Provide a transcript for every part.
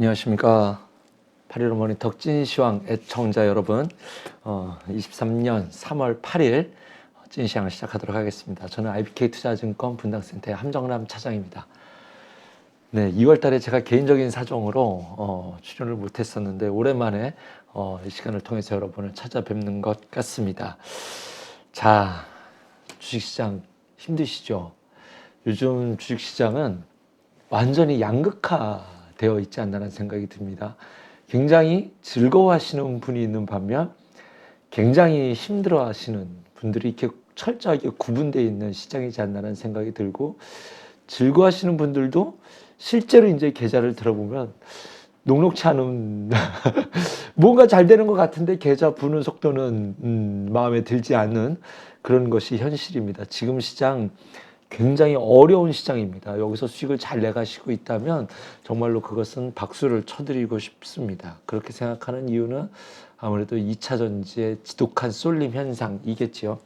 안녕하십니까. 8.15 모니터 찐시황 애청자 여러분, 23년 3월 8일 찐시황을 시작하도록 하겠습니다. 저는 IBK투자증권 분당센터의 함정남 차장입니다. 네, 2월 달에 제가 개인적인 사정으로 출연을 못했었는데 오랜만에 이 시간을 통해서 여러분을 찾아뵙는 것 같습니다. 자, 주식시장 힘드시죠? 요즘 주식시장은 완전히 양극화되어 있지 않나라는 생각이 듭니다. 굉장히 즐거워하시는 분이 있는 반면 굉장히 힘들어하시는 분들이 이렇게 철저하게 구분되어 있는 시장이지 않나라는 생각이 들고, 즐거워하시는 분들도 실제로 이제 계좌를 들어보면 녹록치 않은 뭔가 잘 되는 것 같은데 계좌 부는 속도는 마음에 들지 않는 그런 것이 현실입니다. 지금 시장 굉장히 어려운 시장입니다. 여기서 수익을 잘 내가시고 있다면 정말로 그것은 박수를 쳐드리고 싶습니다. 그렇게 생각하는 이유는 아무래도 2차 전지의 지독한 쏠림 현상이겠지요.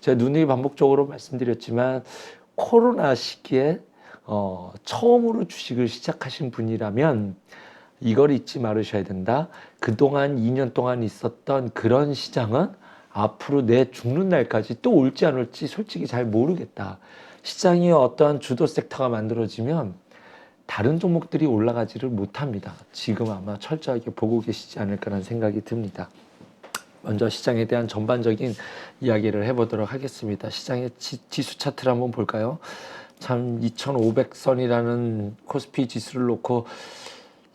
제가 누누이 반복적으로 말씀드렸지만 코로나 시기에 처음으로 주식을 시작하신 분이라면 이걸 잊지 말으셔야 된다. 그동안 2년 동안 있었던 그런 시장은 앞으로 내 죽는 날까지 또 올지 안 올지 솔직히 잘 모르겠다. 시장이 어떠한 주도 섹터가 만들어지면 다른 종목들이 올라가지를 못합니다. 지금 아마 철저하게 보고 계시지 않을까라는 생각이 듭니다. 먼저 시장에 대한 전반적인 이야기를 해보도록 하겠습니다. 시장의 지수 차트를 한번 볼까요? 참 2500선이라는 코스피 지수를 놓고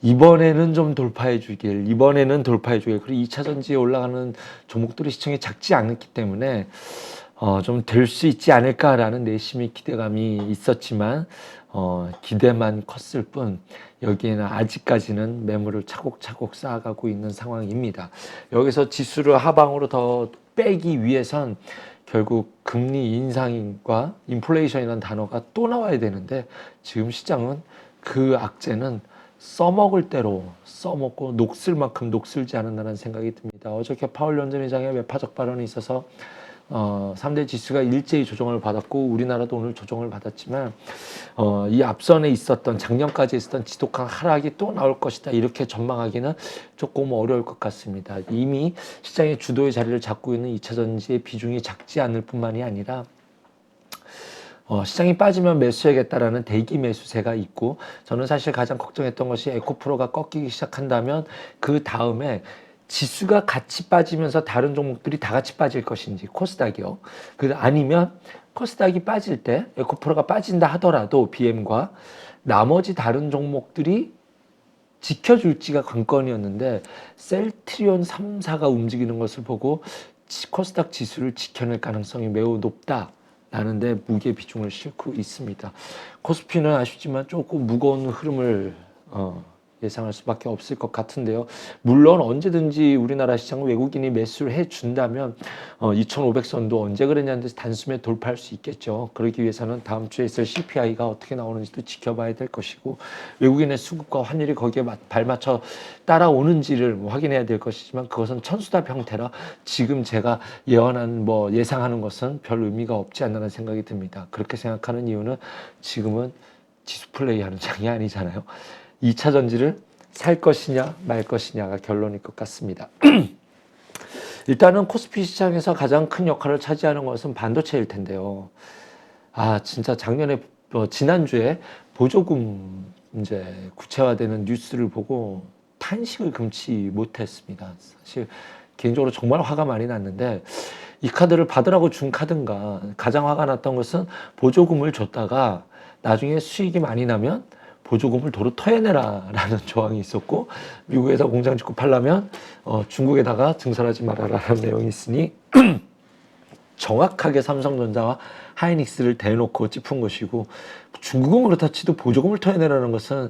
이번에는 좀 돌파해 주길, 그리고 2차 전지에 올라가는 종목들의 시총이 작지 않기 때문에 좀 될 수 있지 않을까라는 내심의 기대감이 있었지만 기대만 컸을 뿐 여기에는 아직까지는 매물을 차곡차곡 쌓아가고 있는 상황입니다. 여기서 지수를 하방으로 더 빼기 위해선 결국 금리 인상과 인플레이션이라는 단어가 또 나와야 되는데, 지금 시장은 그 악재는 써먹을 대로 써먹고 녹슬 만큼 녹슬지 않았나라는 생각이 듭니다. 어저께 파월 연준 의장의 매파적 발언이 있어서 3대 지수가 일제히 조정을 받았고 우리나라도 오늘 조정을 받았지만 이 앞선에 있었던 작년까지 있었던 지독한 하락이 또 나올 것이다 이렇게 전망하기는 조금 어려울 것 같습니다. 이미 시장의 주도의 자리를 잡고 있는 2차 전지의 비중이 작지 않을 뿐만이 아니라 시장이 빠지면 매수해야겠다라는 대기 매수세가 있고, 저는 사실 가장 걱정했던 것이 에코프로가 꺾이기 시작한다면 그 다음에 지수가 같이 빠지면서 다른 종목들이 다 같이 빠질 것인지, 코스닥이요. 아니면 코스닥이 빠질 때 에코프로가 빠진다 하더라도 BM과 나머지 다른 종목들이 지켜줄지가 관건이었는데, 셀트리온 3사가 움직이는 것을 보고 코스닥 지수를 지켜낼 가능성이 매우 높다 라는데 무게 비중을 싣고 있습니다. 코스피는 아쉽지만 조금 무거운 흐름을 예상할 수밖에 없을 것 같은데요. 물론 언제든지 우리나라 시장은 외국인이 매수를 해준다면 2500선도 언제 그랬냐는데 단숨에 돌파할 수 있겠죠. 그러기 위해서는 다음 주에 있을 CPI가 어떻게 나오는지도 지켜봐야 될 것이고, 외국인의 수급과 환율이 거기에 발맞춰 따라오는지를 확인해야 될 것이지만 그것은 천수답 형태라 지금 제가 예상하는 것은 별 의미가 없지 않나는 생각이 듭니다. 그렇게 생각하는 이유는 지금은 지수 플레이하는 장이 아니잖아요. 2차 전지를 살 것이냐 말 것이냐가 결론일 것 같습니다. 일단은 코스피 시장에서 가장 큰 역할을 차지하는 것은 반도체일 텐데요. 진짜 지난주에 보조금 이제 구체화되는 뉴스를 보고 탄식을 금치 못했습니다. 사실 개인적으로 정말 화가 많이 났는데, 이 카드를 받으라고 준 카드인가. 가장 화가 났던 것은 보조금을 줬다가 나중에 수익이 많이 나면 보조금을 도로 토해내라 라는 조항이 있었고, 미국에서 공장 짓고 팔려면 중국에다가 증설하지 말아라 라는 내용이 있으니 정확하게 삼성전자와 하이닉스를 대놓고 짚은 것이고, 중국은 그렇다 치도 보조금을 토해내라는 것은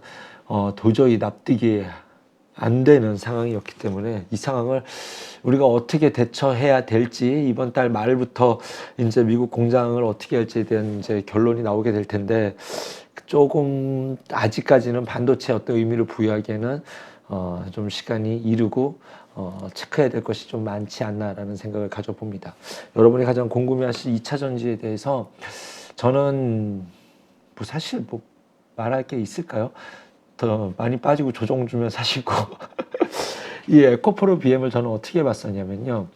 도저히 납득이 안 되는 상황이었기 때문에 이 상황을 우리가 어떻게 대처해야 될지, 이번 달 말부터 이제 미국 공장을 어떻게 할지에 대한 이제 결론이 나오게 될 텐데, 조금 아직까지는 반도체에 어떤 의미를 부여하기에는 좀 시간이 이르고 체크해야 될 것이 좀 많지 않나라는 생각을 가져봅니다. 여러분이 가장 궁금해하실 2차 전지에 대해서 저는 사실 말할 게 있을까요? 더 많이 빠지고 조정 주면 사시고 이 에코프로 BM을 저는 어떻게 봤었냐면요.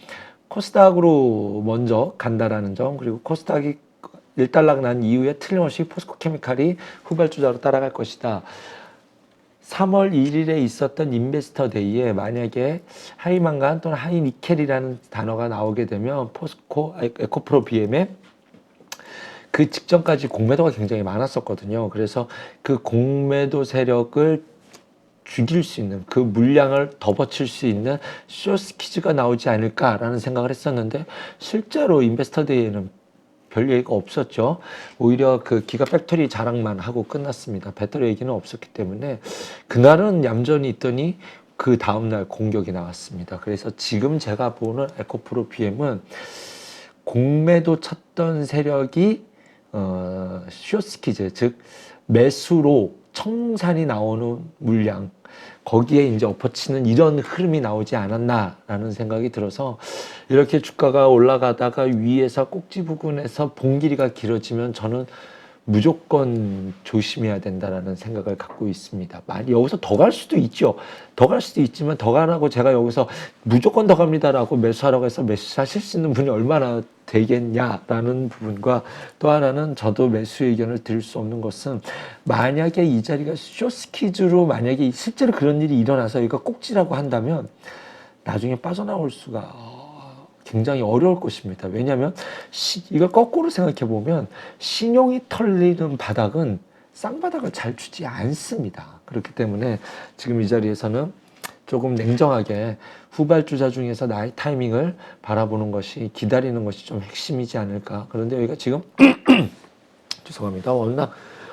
코스닥으로 먼저 간다라는 점, 그리고 코스닥이 일단락 난 이후에 틀림없이 포스코케미칼이 후발주자로 따라갈 것이다. 3월 1일에 있었던 인베스터 데이에 만약에 하이망간 또는 하이니켈이라는 단어가 나오게 되면 에코프로 BM에 그 직전까지 공매도가 굉장히 많았었거든요. 그래서 그 공매도 세력을 죽일 수 있는, 그 물량을 덮어칠 수 있는 숏스퀴즈가 나오지 않을까라는 생각을 했었는데, 실제로 인베스터 데이에는 별 얘기가 없었죠. 오히려 그 기가 팩토리 자랑만 하고 끝났습니다. 배터리 얘기는 없었기 때문에 그날은 얌전히 있더니 그 다음날 공격이 나왔습니다. 그래서 지금 제가 보는 에코프로 BM은 공매도 쳤던 세력이 숏스퀴즈, 즉 매수로 청산이 나오는 물량, 거기에 이제 엎어치는 이런 흐름이 나오지 않았나라는 생각이 들어서, 이렇게 주가가 올라가다가 위에서 꼭지 부근에서 봉 길이가 길어지면 저는 무조건 조심해야 된다라는 생각을 갖고 있습니다. 여기서 더 갈 수도 있죠. 더 갈 수도 있지만, 더 가라고 제가 여기서 무조건 더 갑니다라고 매수하라고 해서 매수하실 수 있는 분이 얼마나 되겠냐라는 부분과, 또 하나는 저도 매수 의견을 드릴 수 없는 것은, 만약에 이 자리가 숏스퀴즈로 만약에 실제로 그런 일이 일어나서 이거 꼭지라고 한다면 나중에 빠져나올 수가 굉장히 어려울 것입니다. 왜냐하면 이걸 거꾸로 생각해 보면 신용이 털리는 바닥은 쌍바닥을 잘 주지 않습니다. 그렇기 때문에 지금 이 자리에서는 조금 냉정하게 후발주자 중에서 나의 타이밍을 바라보는 것이, 기다리는 것이 좀 핵심이지 않을까. 그런데 여기가 지금 죄송합니다. 워낙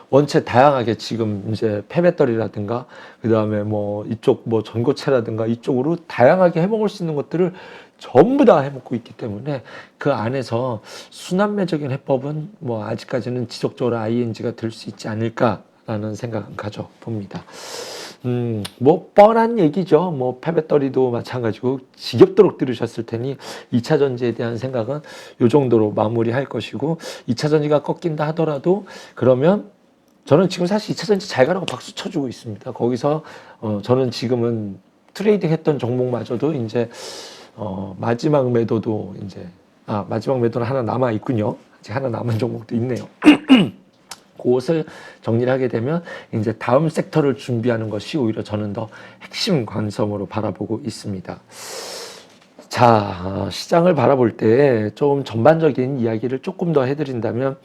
원체 다양하게 지금 이제 폐배터리라든가, 그 다음에 뭐 이쪽 뭐 전고체라든가 이쪽으로 다양하게 해먹을 수 있는 것들을 전부 다 해먹고 있기 때문에, 그 안에서 순환매적인 해법은 뭐 아직까지는 지속적으로 ING가 될 수 있지 않을까라는 생각은 가져봅니다. 뭐 뻔한 얘기죠. 뭐 폐배터리도 마찬가지고 지겹도록 들으셨을 테니 2차 전지에 대한 생각은 이 정도로 마무리할 것이고, 2차 전지가 꺾인다 하더라도 그러면 저는 지금 사실 2차 전지 잘 가라고 박수 쳐주고 있습니다. 거기서 저는 지금은 트레이딩 했던 종목마저도 이제 마지막 매도도 이제 마지막 매도는 하나 남아 있군요. 아직 하나 남은 종목도 있네요. 그것을 정리를 하게 되면 이제 다음 섹터를 준비하는 것이 오히려 저는 더 핵심 관점으로 바라보고 있습니다. 자, 시장을 바라볼 때 좀 전반적인 이야기를 조금 더 해드린다면,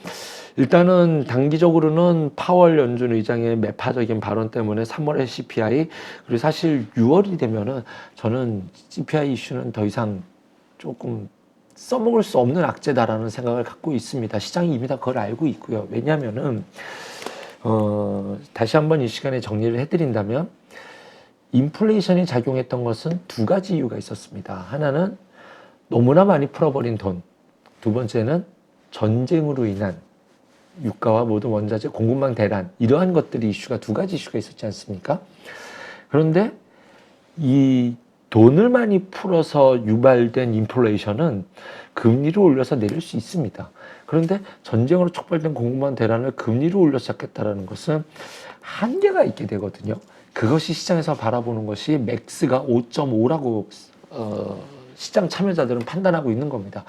일단은 단기적으로는 파월 연준 의장의 매파적인 발언 때문에 3월에 CPI, 그리고 사실 6월이 되면은 저는 CPI 이슈는 더 이상 조금 써먹을 수 없는 악재다라는 생각을 갖고 있습니다. 시장이 이미 다 그걸 알고 있고요. 왜냐하면은 다시 한번 이 시간에 정리를 해드린다면, 인플레이션이 작용했던 것은 두 가지 이유가 있었습니다. 하나는 너무나 많이 풀어버린 돈, 두 번째는 전쟁으로 인한 유가와 모든 원자재 공급망 대란, 이러한 것들이 이슈가, 두 가지 이슈가 있었지 않습니까? 그런데 이 돈을 많이 풀어서 유발된 인플레이션은 금리를 올려서 내릴 수 있습니다. 그런데 전쟁으로 촉발된 공급망 대란을 금리를 올려 시작했다는 것은 한계가 있게 되거든요. 그것이 시장에서 바라보는 것이 맥스가 5.5라고 시장 참여자들은 판단하고 있는 겁니다.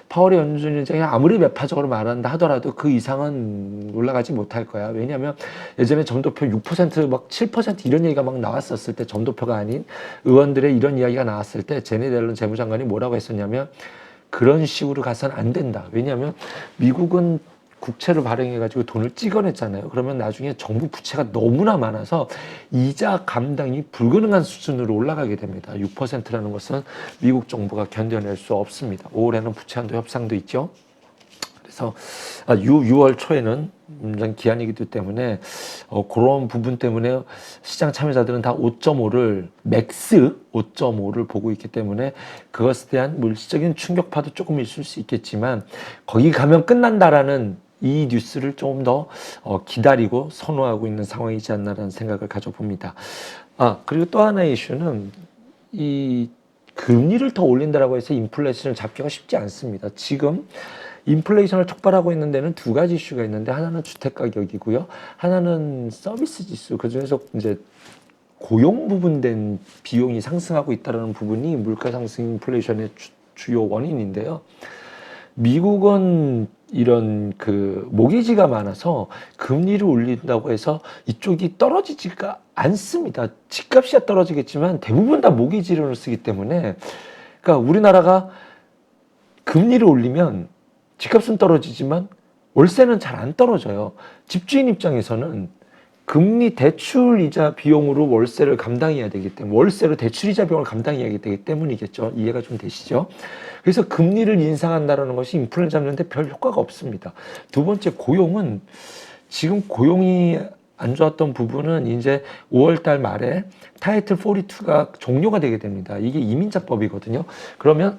파월의 연준 의장이 아무리 매파적으로 말한다 하더라도 그 이상은 올라가지 못할 거야. 왜냐하면 예전에 점도표 6%, 막 7% 이런 얘기가 막 나왔었을 때, 점도표가 아닌 의원들의 이런 이야기가 나왔을 때 제네 옐런 재무장관이 뭐라고 했었냐면, 그런 식으로 가서는 안 된다. 왜냐하면 미국은 국채를 발행해가지고 돈을 찍어냈잖아요. 그러면 나중에 정부 부채가 너무나 많아서 이자 감당이 불가능한 수준으로 올라가게 됩니다. 6%라는 것은 미국 정부가 견뎌낼 수 없습니다. 올해는 부채 한도 협상도 있죠. 그래서 6월 초에는 기한이기 때문에 그런 부분 때문에 시장 참여자들은 다 5.5를 맥스 5.5를 보고 있기 때문에, 그것에 대한 물질적인 충격파도 조금 있을 수 있겠지만 거기 가면 끝난다라는 이 뉴스를 조금 더 기다리고 선호하고 있는 상황이지 않나라는 생각을 가져봅니다. 그리고 또 하나의 이슈는, 이 금리를 더 올린다라고 해서 인플레이션을 잡기가 쉽지 않습니다. 지금 인플레이션을 촉발하고 있는 데는 두 가지 이슈가 있는데 하나는 주택 가격이고요. 하나는 서비스 지수. 그중에서 이제 고용 부분된 비용이 상승하고 있다는 부분이 물가 상승 인플레이션의 주요 원인인데요. 미국은 이런 그 모기지가 많아서 금리를 올린다고 해서 이쪽이 떨어지지가 않습니다. 집값이 떨어지겠지만 대부분 다 모기지를 쓰기 때문에, 그러니까 우리나라가 금리를 올리면 집값은 떨어지지만 월세는 잘 안 떨어져요. 집주인 입장에서는 금리 대출이자 비용으로 월세를 감당해야 되기 때문에, 월세로 대출이자 비용을 감당해야 되기 때문이겠죠. 이해가 좀 되시죠? 그래서 금리를 인상한다는 것이 인플레를 잡는데 별 효과가 없습니다. 두 번째, 고용은 지금 고용이 안 좋았던 부분은 이제 5월달 말에 타이틀 42가 종료가 되게 됩니다. 이게 이민자법이거든요. 그러면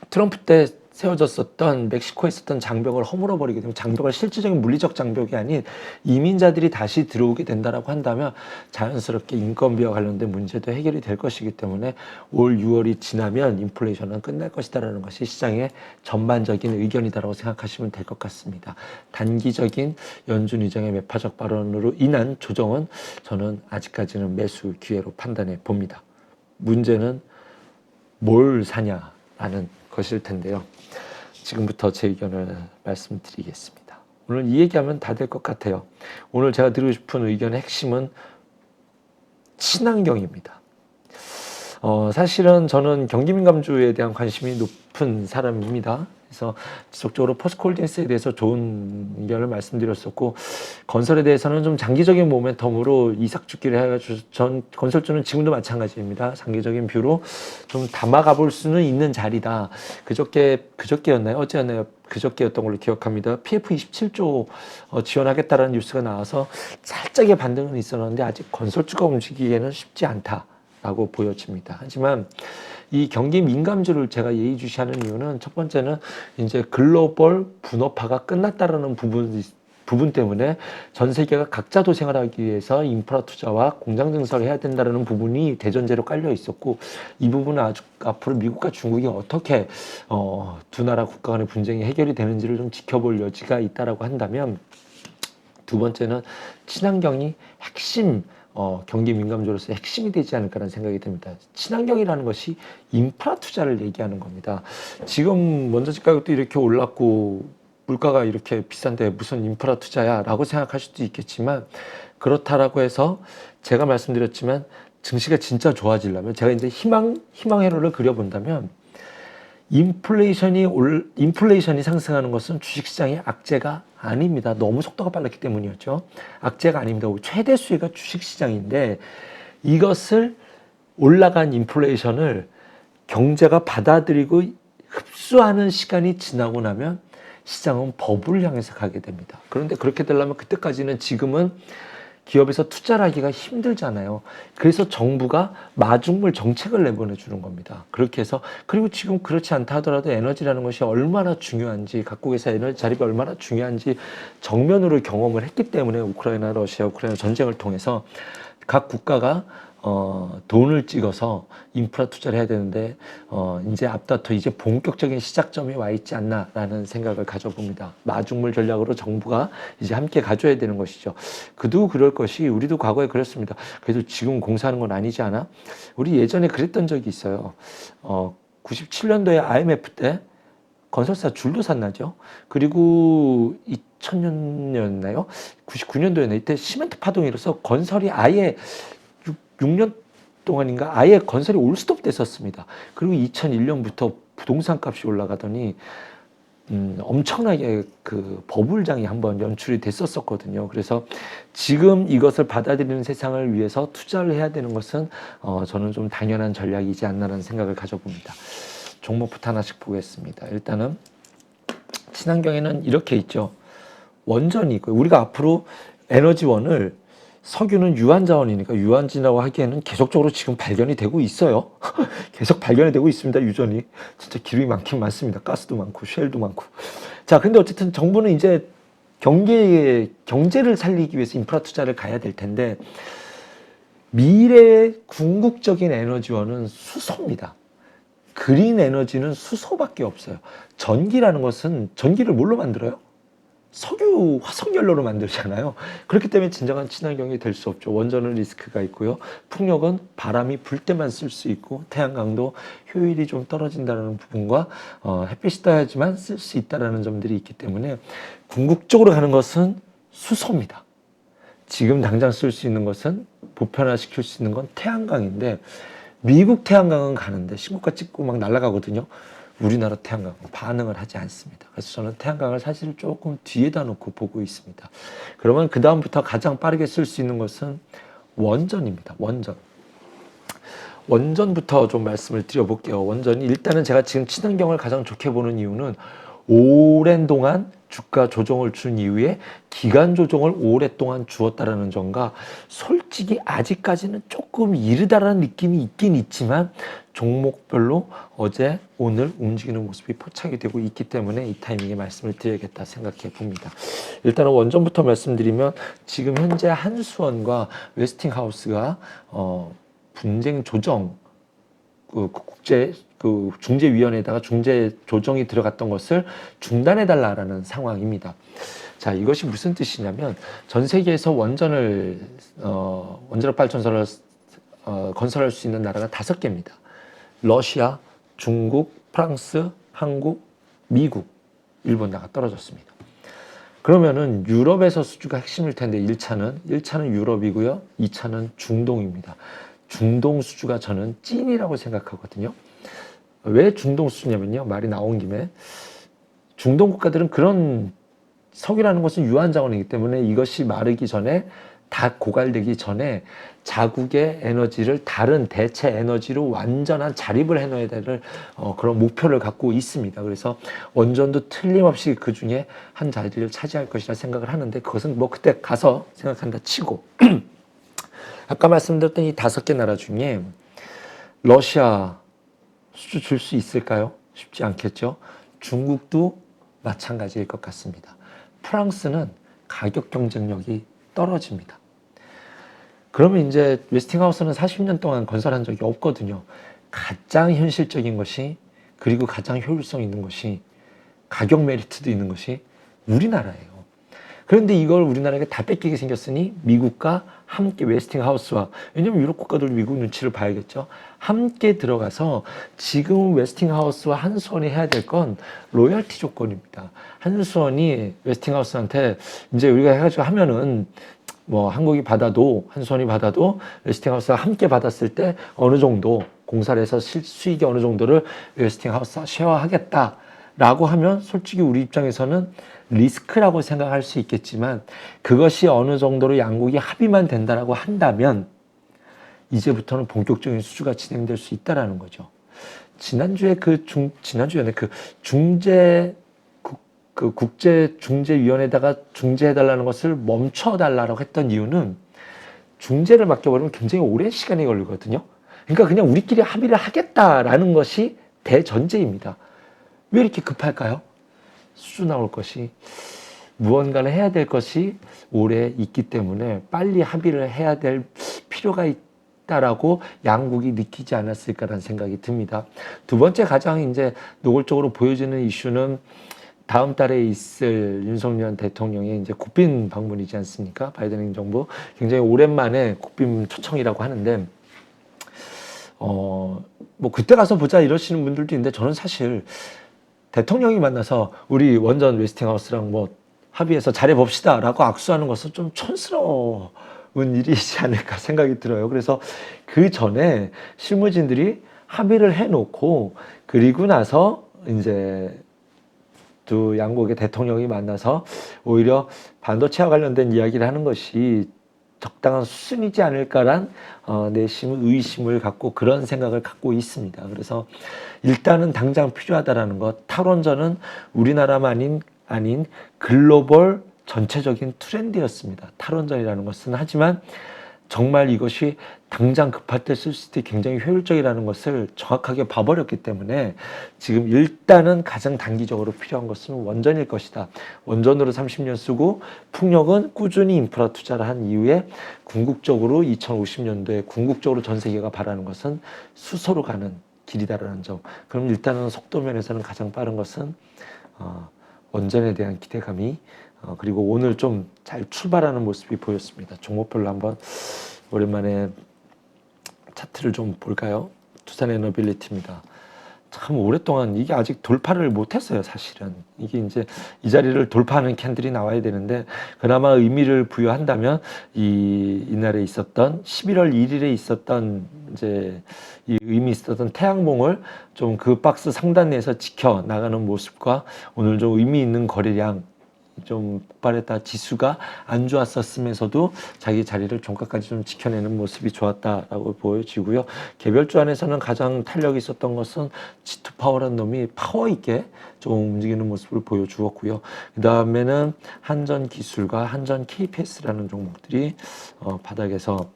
트럼프 때 세워졌었던 멕시코에 있었던 장벽을 허물어버리게 되면, 장벽을 실질적인 물리적 장벽이 아닌 이민자들이 다시 들어오게 된다라고 한다면 자연스럽게 인건비와 관련된 문제도 해결이 될 것이기 때문에 올 6월이 지나면 인플레이션은 끝날 것이다라는 것이 시장의 전반적인 의견이다라고 생각하시면 될 것 같습니다. 단기적인 연준 의장의 매파적 발언으로 인한 조정은 저는 아직까지는 매수 기회로 판단해 봅니다. 문제는 뭘 사냐라는 것일 텐데요. 지금부터 제 의견을 말씀드리겠습니다. 오늘 이 얘기하면 다 될 것 같아요. 오늘 제가 드리고 싶은 의견의 핵심은 친환경입니다. 사실은 저는 경기민감주에 대한 관심이 높은 사람입니다. 그래서 지속적으로 포스코홀딩스에 대해서 좋은 의견을 말씀드렸었고, 건설에 대해서는 좀 장기적인 모멘텀으로 이삭 죽기를 해가지고, 전 건설주는 지금도 마찬가지입니다. 장기적인 뷰로 좀 담아가 볼 수는 있는 자리다. 그저께였나요? 어제였나요? 그저께였던 걸로 기억합니다. PF 27조 지원하겠다라는 뉴스가 나와서 살짝의 반등은 있었는데 아직 건설주가 움직이기에는 쉽지 않다라고 보여집니다. 하지만 이 경기 민감주를 제가 예의주시하는 이유는, 첫 번째는 이제 글로벌 분업화가 끝났다라는 부분 때문에 전 세계가 각자 도생을 하기 위해서 인프라 투자와 공장 증설을 해야 된다는 부분이 대전제로 깔려 있었고, 이 부분은 아주 앞으로 미국과 중국이 어떻게 두 나라 국가 간의 분쟁이 해결이 되는지를 좀 지켜볼 여지가 있다라고 한다면, 두 번째는 친환경이 핵심 경기 민감주로서 핵심이 되지 않을까라는 생각이 듭니다. 친환경이라는 것이 인프라 투자를 얘기하는 겁니다. 지금 원자재 가격도 이렇게 올랐고 물가가 이렇게 비싼데 무슨 인프라 투자야 라고 생각할 수도 있겠지만, 그렇다라고 해서 제가 말씀드렸지만 증시가 진짜 좋아지려면, 제가 이제 희망회로를 그려본다면, 인플레이션이 상승하는 것은 주식시장의 악재가 아닙니다. 너무 속도가 빨랐기 때문이었죠. 악재가 아닙니다. 최대 수혜가 주식시장인데, 이것을 올라간 인플레이션을 경제가 받아들이고 흡수하는 시간이 지나고 나면 시장은 버블을 향해서 가게 됩니다. 그런데 그렇게 되려면 그때까지는, 지금은 기업에서 투자를 하기가 힘들잖아요. 그래서 정부가 마중물 정책을 내보내주는 겁니다. 그렇게 해서, 그리고 지금 그렇지 않다 하더라도 에너지라는 것이 얼마나 중요한지, 각국에서 에너지 자립이 얼마나 중요한지 정면으로 경험을 했기 때문에, 러시아 우크라이나 전쟁을 통해서 각 국가가 돈을 찍어서 인프라 투자를 해야 되는데, 이제 앞다퉈 이제 본격적인 시작점이 와 있지 않나라는 생각을 가져봅니다. 마중물 전략으로 정부가 이제 함께 가져야 되는 것이죠. 그도 그럴 것이, 우리도 과거에 그랬습니다. 그래도 지금 공사하는 건 아니지 않아? 우리 예전에 그랬던 적이 있어요. 97년도에 IMF 때 건설사 줄도 샀나죠? 그리고 2000년이었나요? 99년도에는 이때 시멘트 파동이 일어서 건설이 아예 6년 동안인가 아예 건설이 올스톱 됐었습니다. 그리고 2001년부터 부동산 값이 올라가더니 엄청나게 그 버블장이 한번 연출이 됐었거든요. 그래서 지금 이것을 받아들이는 세상을 위해서 투자를 해야 되는 것은 저는 좀 당연한 전략이지 않나라는 생각을 가져봅니다. 종목부터 하나씩 보겠습니다. 일단은 친환경에는 이렇게 있죠. 원전이 있고요. 우리가 앞으로 에너지원을, 석유는 유한자원이니까 유한지라고 하기에는 계속적으로 지금 발견이 되고 있어요. 계속 발견이 되고 있습니다. 유전이. 진짜 기름이 많긴 많습니다. 가스도 많고 쉘도 많고. 자, 근데 어쨌든 정부는 이제 경제를 살리기 위해서 인프라 투자를 가야 될 텐데, 미래의 궁극적인 에너지원은 수소입니다. 그린 에너지는 수소밖에 없어요. 전기라는 것은 전기를 뭘로 만들어요? 석유, 화석연료로 만들잖아요. 그렇기 때문에 진정한 친환경이 될 수 없죠. 원전은 리스크가 있고요. 풍력은 바람이 불 때만 쓸 수 있고, 태양광도 효율이 좀 떨어진다는 부분과 햇빛이 떠야지만 쓸 수 있다는 점들이 있기 때문에 궁극적으로 가는 것은 수소입니다. 지금 당장 쓸 수 있는 것은 보편화시킬 수 있는 건 태양광인데, 미국 태양광은 가는데 신고가 찍고 막 날아가거든요. 우리나라 태양광은 반응을 하지 않습니다. 그래서 저는 태양광을 사실 조금 뒤에다 놓고 보고 있습니다. 그러면 그 다음부터 가장 빠르게 쓸 수 있는 것은 원전입니다. 원전부터 좀 말씀을 드려볼게요. 원전이 일단은 제가 지금 친환경을 가장 좋게 보는 이유는 오랜 동안 주가 조정을 준 이후에 기간 조정을 오랫동안 주었다라는 점과 솔직히 아직까지는 조금 이르다라는 느낌이 있긴 있지만 종목별로 어제 오늘 움직이는 모습이 포착이 되고 있기 때문에 이 타이밍에 말씀을 드려야겠다 생각해 봅니다. 일단은 원전부터 말씀드리면 지금 현재 한수원과 웨스팅하우스가 분쟁 조정 중재위원회에다가 중재 조정이 들어갔던 것을 중단해달라는 상황입니다. 자, 이것이 무슨 뜻이냐면 전 세계에서 원자력 발전소를 건설할 수 있는 나라가 5개입니다. 러시아, 중국, 프랑스, 한국, 미국, 일본 나가 떨어졌습니다. 그러면은 유럽에서 수주가 핵심일 텐데 1차는 유럽이고요. 2차는 중동입니다. 중동 수주가 저는 찐이라고 생각하거든요. 왜 중동 수주냐면요. 말이 나온 김에 중동 국가들은 그런 석유라는 것은 유한 자원이기 때문에 이것이 마르기 전에 다 고갈되기 전에 자국의 에너지를 다른 대체 에너지로 완전한 자립을 해놔야 될 그런 목표를 갖고 있습니다. 그래서 원전도 틀림없이 그 중에 한 자리를 차지할 것이라 생각을 하는데 그것은 뭐 그때 가서 생각한다 치고 아까 말씀드렸던 이 5개 나라 중에 러시아 수주 줄 수 있을까요? 쉽지 않겠죠. 중국도 마찬가지일 것 같습니다. 프랑스는 가격 경쟁력이 떨어집니다. 그러면 이제 웨스팅하우스는 40년 동안 건설한 적이 없거든요. 가장 현실적인 것이 그리고 가장 효율성 있는 것이 가격 메리트도 있는 것이 우리나라예요. 그런데 이걸 우리나라에게 다 뺏기게 생겼으니 미국과 함께 웨스팅하우스와 왜냐면 유럽 국가들 미국 눈치를 봐야겠죠. 함께 들어가서 지금 웨스팅하우스와 한수원이 해야 될 건 로열티 조건입니다. 한수원이 웨스팅하우스한테 이제 우리가 해가지고 하면은 뭐 한국이 받아도 한수원이 받아도 웨스팅하우스가 함께 받았을 때 어느 정도 공사를 해서 수익이 어느 정도를 웨스팅하우스가 쉐어하겠다라고 하면 솔직히 우리 입장에서는 리스크라고 생각할 수 있겠지만 그것이 어느 정도로 양국이 합의만 된다라고 한다면 이제부터는 본격적인 수주가 진행될 수 있다라는 거죠. 지난주에 국제 중재위원회에다가 중재해달라는 것을 멈춰달라고 했던 이유는 중재를 맡겨버리면 굉장히 오랜 시간이 걸리거든요. 그러니까 그냥 우리끼리 합의를 하겠다라는 것이 대전제입니다. 왜 이렇게 급할까요? 수주 나올 것이 무언가를 해야 될 것이 오래 있기 때문에 빨리 합의를 해야 될 필요가 있다라고 양국이 느끼지 않았을까라는 생각이 듭니다. 두 번째 가장 이제 노골적으로 보여지는 이슈는 다음 달에 있을 윤석열 대통령의 이제 국빈 방문이지 않습니까? 바이든 행정부 굉장히 오랜만에 국빈 초청이라고 하는데 뭐 그때 가서 보자 이러시는 분들도 있는데 저는 사실 대통령이 만나서 우리 원전 웨스팅하우스랑 뭐 합의해서 잘해봅시다 라고 악수하는 것은 좀 촌스러운 일이지 않을까 생각이 들어요. 그래서 그 전에 실무진들이 합의를 해놓고 그리고 나서 이제 두 양국의 대통령이 만나서 오히려 반도체와 관련된 이야기를 하는 것이 적당한 수순이지 않을까란 내심 의심을 갖고 그런 생각을 갖고 있습니다. 그래서 일단은 당장 필요하다라는 것, 탈원전은 우리나라만 아닌 글로벌 전체적인 트렌드였습니다. 탈원전이라는 것은 하지만 정말 이것이 당장 급할 때 쓸 수 있게 굉장히 효율적이라는 것을 정확하게 봐버렸기 때문에 지금 일단은 가장 단기적으로 필요한 것은 원전일 것이다. 원전으로 30년 쓰고 풍력은 꾸준히 인프라 투자를 한 이후에 궁극적으로 2050년도에 궁극적으로 전 세계가 바라는 것은 수소로 가는 길이다라는 점. 그럼 일단은 속도 면에서는 가장 빠른 것은 원전에 대한 기대감이 그리고 오늘 좀 잘 출발하는 모습이 보였습니다. 종목별로 한번 오랜만에 차트를 좀 볼까요? 두산 에너빌리티입니다. 참 오랫동안 이게 아직 돌파를 못했어요, 사실은. 이게 이제 이 자리를 돌파하는 캔들이 나와야 되는데, 그나마 의미를 부여한다면 이날에 있었던 11월 1일에 있었던 이제 이 의미 있었던 태양봉을 좀 그 박스 상단 내에서 지켜 나가는 모습과 오늘 좀 의미 있는 거래량 좀 폭발했다 지수가 안 좋았었으면서도 자기 자리를 종가까지 좀 지켜내는 모습이 좋았다라고 보여지고요. 개별주 안에서는 가장 탄력이 있었던 것은 G2 파워라는 놈이 파워 있게 좀 움직이는 모습을 보여주었고요. 그 다음에는 한전 기술과 한전 KPS라는 종목들이 바닥에서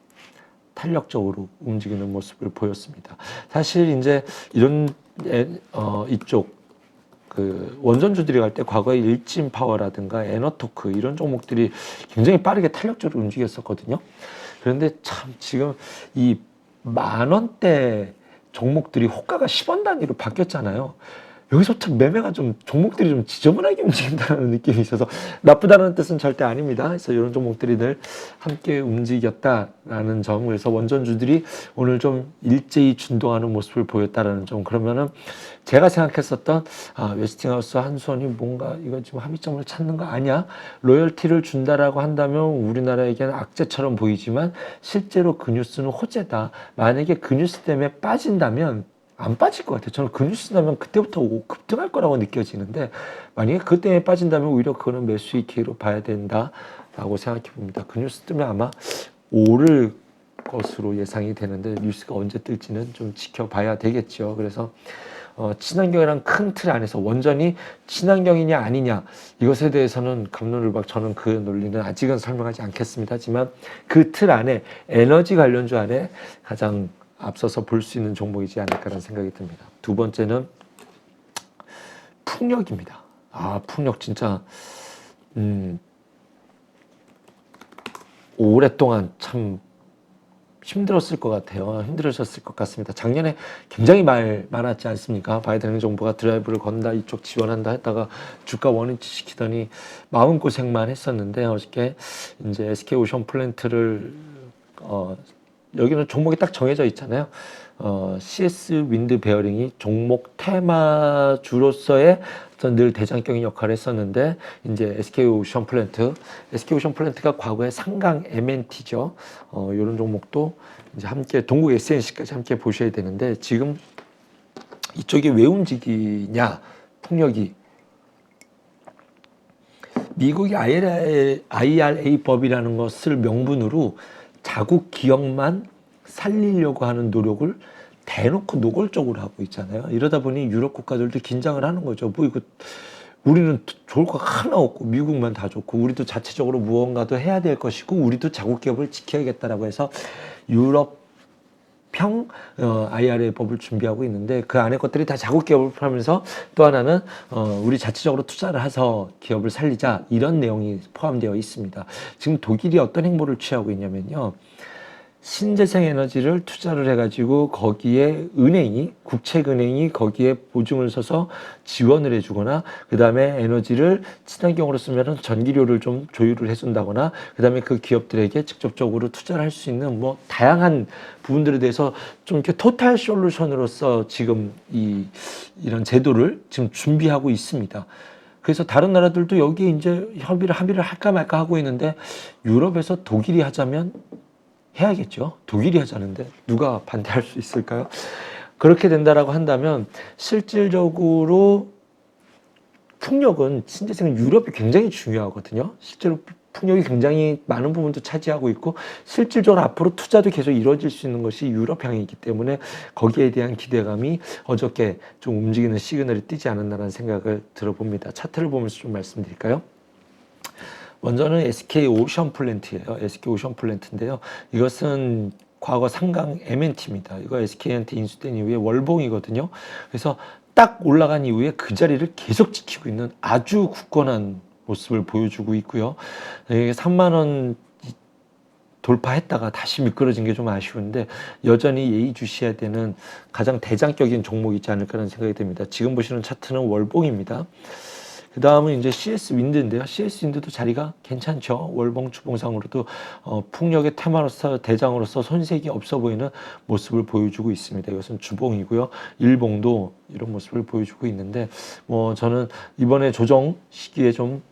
탄력적으로 움직이는 모습을 보였습니다. 사실 이제 이런 이쪽 그 원전주들이 갈 때 과거에 일진 파워라든가 에너토크 이런 종목들이 굉장히 빠르게 탄력적으로 움직였었거든요. 그런데 참 지금 이 10,000원대 종목들이 호가가 10원 단위로 바뀌었잖아요. 여기서부터 매매가 좀 종목들이 좀 지저분하게 움직인다는 느낌이 있어서 나쁘다는 뜻은 절대 아닙니다. 그래서 이런 종목들이 늘 함께 움직였다라는 점, 그래서 원전주들이 오늘 좀 일제히 준동하는 모습을 보였다라는 점. 그러면은 제가 생각했었던 웨스팅하우스 한수원이 뭔가 이거 지금 합의점을 찾는 거 아니야? 로열티를 준다라고 한다면 우리나라에게는 악재처럼 보이지만 실제로 그 뉴스는 호재다. 만약에 그 뉴스 때문에 빠진다면 안 빠질 것 같아요. 저는 그 뉴스 나면 그때부터 급등할 거라고 느껴지는데 만약에 그 때문에 빠진다면 오히려 그거는 매수의 기회로 봐야 된다라고 생각해 봅니다. 그 뉴스 때문에 아마 오를 것으로 예상이 되는데 뉴스가 언제 뜰지는 좀 지켜봐야 되겠죠. 그래서 친환경이란 큰 틀 안에서 원전이 친환경이냐 아니냐 이것에 대해서는 갑론을박 저는 그 논리는 아직은 설명하지 않겠습니다. 하지만 그 틀 안에 에너지 관련주 안에 가장 앞서서 볼 수 있는 종목이지 않을까라는 생각이 듭니다. 두 번째는 풍력입니다. 풍력 진짜 오랫동안 참 힘들었을 것 같아요. 힘들으셨을 것 같습니다. 작년에 굉장히 말 많았지 않습니까? 바이든 정부가 드라이브를 건다, 이쪽 지원한다 했다가 주가 원위치 시키더니 마음고생만 했었는데 어저께 이제 SK 오션 플랜트를 여기는 종목이 딱 정해져 있잖아요. CS 윈드 베어링이 종목 테마주로서의 늘 대장경인 역할을 했었는데 이제 SK 오션 플랜트가 과거에 상강 MNT죠. 이런 종목도 이제 함께 동국 SNC까지 함께 보셔야 되는데 지금 이쪽이 왜 움직이냐? 풍력이 미국이 IRA 법이라는 것을 명분으로 자국 기업만 살리려고 하는 노력을 대놓고 노골적으로 하고 있잖아요. 이러다 보니 유럽 국가들도 긴장을 하는 거죠. 뭐 이거 우리는 좋을 거 하나 없고 미국만 다 좋고 우리도 자체적으로 무언가도 해야 될 것이고 우리도 자국 기업을 지켜야겠다라고 해서 유럽형 IRA 법을 준비하고 있는데 그 안에 것들이 다 자국 기업을 포함해서 또 하나는 우리 자체적으로 투자를 해서 기업을 살리자 이런 내용이 포함되어 있습니다. 지금 독일이 어떤 행보를 취하고 있냐면요. 신재생 에너지를 투자를 해가지고 거기에 국책은행이 거기에 보증을 서서 지원을 해주거나 그 다음에 에너지를 친환경으로 쓰면 전기료를 좀 조율을 해준다거나 그 다음에 그 기업들에게 직접적으로 투자를 할 수 있는 뭐 다양한 부분들에 대해서 좀 이렇게 토탈 솔루션으로서 지금 이런 제도를 지금 준비하고 있습니다. 그래서 다른 나라들도 여기에 이제 합의를 할까 말까 하고 있는데 유럽에서 독일이 하자면 해야겠죠. 독일이 하자는데 누가 반대할 수 있을까요? 그렇게 된다라고 한다면 실질적으로 풍력은 신재생은 유럽이 굉장히 중요하거든요. 실제로 풍력이 굉장히 많은 부분도 차지하고 있고 실질적으로 앞으로 투자도 계속 이루어질 수 있는 것이 유럽향이기 때문에 거기에 대한 기대감이 어저께 좀 움직이는 시그널이 뜨지 않았나라는 생각을 들어봅니다. 차트를 보면서 좀 말씀드릴까요? 먼저는 SK 오션 플랜트예요. SK 오션 플랜트인데요. 이것은 과거 상강 MNT입니다. 이거 SK한테 인수된 이후에 월봉이거든요. 그래서 딱 올라간 이후에 그 자리를 계속 지키고 있는 아주 굳건한 모습을 보여주고 있고요. 이게 3만 원 돌파했다가 다시 미끄러진 게 좀 아쉬운데 여전히 예의주시해야 되는 가장 대장격인 종목이 있지 않을까라는 생각이 듭니다. 지금 보시는 차트는 월봉입니다. 그 다음은 이제 CS 윈드인데요. CS 윈드도 자리가 괜찮죠. 월봉 주봉상으로도 풍력의 테마로서 대장으로서 손색이 없어 보이는 모습을 보여주고 있습니다. 이것은 주봉이고요. 일봉도 이런 모습을 보여주고 있는데 저는 이번에 조정 시기에 좀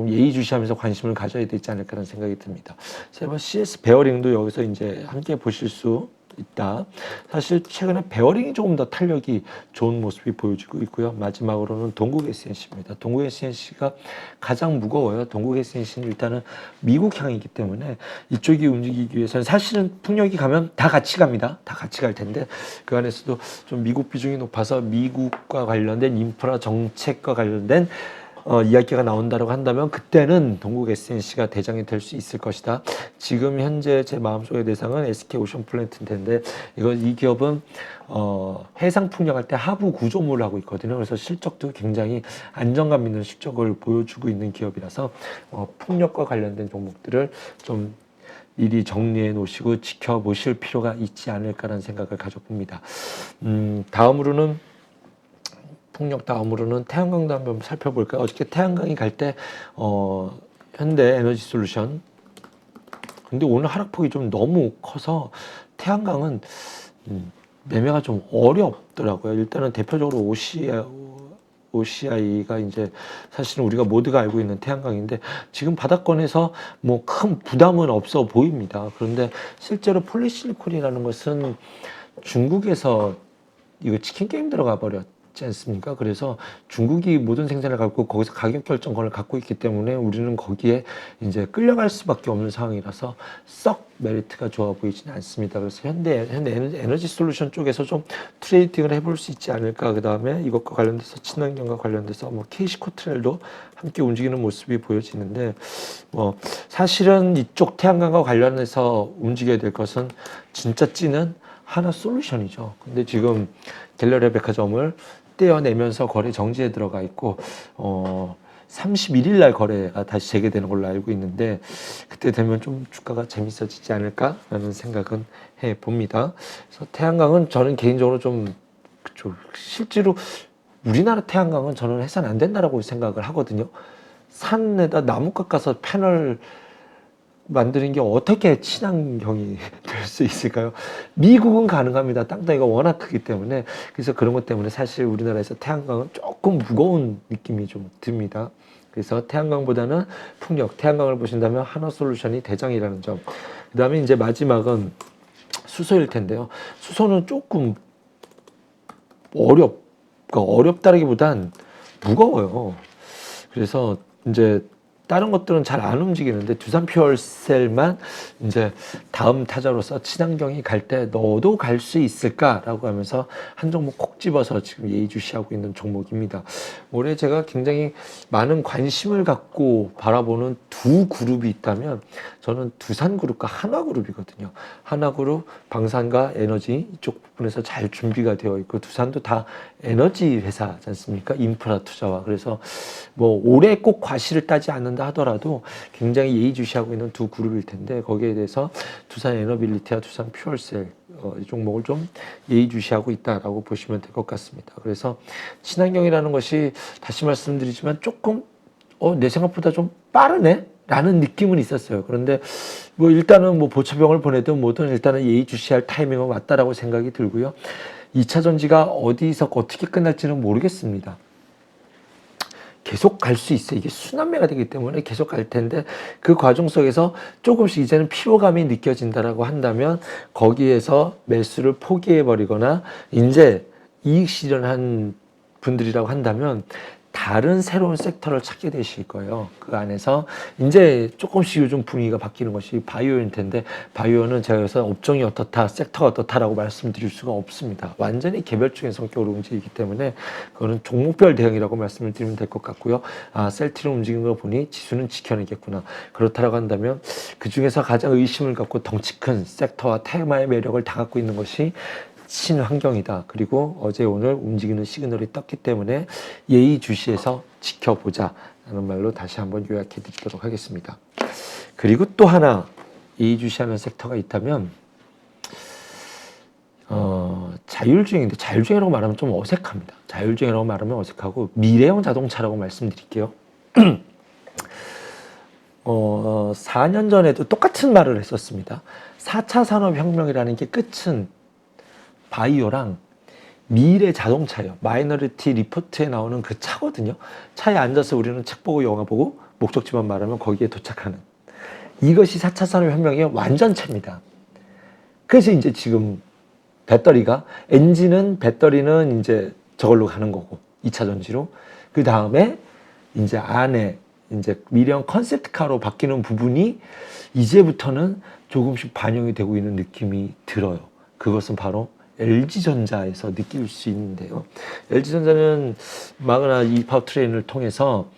예의주시하면서 관심을 가져야 되지 않을까라는 생각이 듭니다. CS 베어링도 여기서 이제 함께 보실 수 있다. 사실 최근에 베어링이 조금 더 탄력이 좋은 모습이 보여지고 있고요. 마지막으로는 동국 SNC입니다. 동국 SNC가 가장 무거워요. 동국 SNC는 일단은 미국향이기 때문에 이쪽이 움직이기 위해서는 사실은 풍력이 가면 다 같이 갑니다. 다 같이 갈 텐데 그 안에서도 좀 미국 비중이 높아서 미국과 관련된 인프라 정책과 관련된 이야기가 나온다고 한다면 그때는 동국 SNC가 대장이 될 수 있을 것이다. 지금 현재 제 마음속의 대상은 SK 오션플랜트일 텐데 이 기업은 해상 풍력할 때 하부 구조물을 하고 있거든요. 그래서 실적도 굉장히 안정감 있는 실적을 보여주고 있는 기업이라서 풍력과 관련된 종목들을 좀 미리 정리해 놓으시고 지켜보실 필요가 있지 않을까라는 생각을 가져봅니다. 다음으로는 태양광도 한번 살펴볼까요? 어저께 태양광이 갈 때 현대 에너지 솔루션, 근데 오늘 하락폭이 좀 너무 커서 태양광은 매매가 좀 어렵더라고요. 일단은 대표적으로 OCI가 이제 사실은 우리가 모두가 알고 있는 태양광인데 지금 바닥권에서 큰 부담은 없어 보입니다. 그런데 실제로 폴리실리콘이라는 것은 중국에서 이거 치킨 게임 들어가 버렸지 않습니까? 그래서 중국이 모든 생산을 갖고 거기서 가격 결정권을 갖고 있기 때문에 우리는 거기에 이제 끌려갈 수밖에 없는 상황이라서 썩 메리트가 좋아 보이지는 않습니다. 그래서 현대 에너지 솔루션 쪽에서 좀 트레이딩을 해볼 수 있지 않을까. 그 다음에 이것과 관련돼서 친환경과 관련돼서 KC코트렐도 함께 움직이는 모습이 보여지는데 사실은 이쪽 태양광과 관련해서 움직여야 될 것은 진짜 찌는 하나 솔루션이죠. 근데 지금 갤러리아 백화점을 떼어내면서 거래 정지에 들어가 있고 31일 날 거래가 다시 재개되는 걸로 알고 있는데 그때 되면 좀 주가가 재밌어지지 않을까라는 생각은 해 봅니다. 그래서 태양광은 저는 개인적으로 실제로 우리나라 태양광은 저는 해서는 안 된다라고 생각을 하거든요. 산에다 나무 깎아서 패널 만드는 게 어떻게 친환경이 될 수 있을까요? 미국은 가능합니다. 땅덩이가 워낙 크기 때문에. 그래서 그런 것 때문에 사실 우리나라에서 태양광은 조금 무거운 느낌이 좀 듭니다. 그래서 태양광보다는 풍력, 태양광을 보신다면 한화솔루션이 대장이라는 점. 그 다음에 이제 마지막은 수소일 텐데요. 수소는 조금 어렵다기보단 무거워요. 그래서 이제 다른 것들은 잘 안 움직이는데 두산 퓨얼셀만 이제 다음 타자로서 친환경이 갈 때 너도 갈 수 있을까라고 하면서 한 종목 콕 집어서 지금 예의주시하고 있는 종목입니다. 올해 제가 굉장히 많은 관심을 갖고 바라보는 두 그룹이 있다면 저는 두산그룹과 한화그룹이거든요. 한화그룹 방산과 에너지 이쪽 부분에서 잘 준비가 되어 있고 두산도 다 에너지 회사지 않습니까? 인프라 투자와. 그래서 올해 꼭 과실을 따지 않는다 하더라도 굉장히 예의주시하고 있는 두 그룹일 텐데 거기에 대해서 두산 에너빌리티와 두산 퓨얼셀 이 종목을 좀 예의주시하고 있다라고 보시면 될 것 같습니다. 그래서 친환경이라는 것이 다시 말씀드리지만 조금 내 생각보다 좀 빠르네? 라는 느낌은 있었어요. 그런데 일단은 보초병을 보내든 뭐든 일단은 예의주시할 타이밍은 왔다라고 생각이 들고요. 2차 전지가 어디서 어떻게 끝날지는 모르겠습니다. 계속 갈 수 있어요. 이게 순환매가 되기 때문에 계속 갈 텐데 그 과정 속에서 조금씩 이제는 피로감이 느껴진다라고 한다면 거기에서 매수를 포기해버리거나 이제 이익 실현한 분들이라고 한다면 다른 새로운 섹터를 찾게 되실 거예요. 그 안에서 이제 조금씩 요즘 분위기가 바뀌는 것이 바이오일 텐데 바이오는 제가 여기서 업종이 어떻다, 섹터가 어떻다라고 말씀드릴 수가 없습니다. 완전히 개별적인 성격으로 움직이기 때문에 그거는 종목별 대응이라고 말씀을 드리면 될 것 같고요. 셀트리온 움직이는 걸 보니 지수는 지켜내겠구나. 그렇다라고 한다면 그 중에서 가장 의심을 갖고 덩치 큰 섹터와 테마의 매력을 다 갖고 있는 것이 친환경이다. 그리고 어제 오늘 움직이는 시그널이 떴기 때문에 예의주시해서 지켜보자 라는 말로 다시 한번 요약해 드리도록 하겠습니다. 그리고 또 하나 예의주시하는 섹터가 있다면 자율주행인데 자율주행이라고 말하면 좀 어색합니다. 자율주행이라고 말하면 어색하고 미래형 자동차라고 말씀드릴게요. 4년 전에도 똑같은 말을 했었습니다. 4차 산업혁명이라는 게 끝은 바이오랑 미래 자동차예요. 마이너리티 리포트에 나오는 그 차거든요. 차에 앉아서 우리는 책 보고 영화 보고 목적지만 말하면 거기에 도착하는 이것이 4차 산업혁명의 완전체입니다. 그래서 이제 지금 배터리가 배터리는 이제 저걸로 가는 거고 2차 전지로 그 다음에 이제 안에 이제 미래형 컨셉트카로 바뀌는 부분이 이제부터는 조금씩 반영이 되고 있는 느낌이 들어요. 그것은 바로 LG전자에서 느낄 수 있는데요. LG전자는 마그나 이 파워트레인을 통해서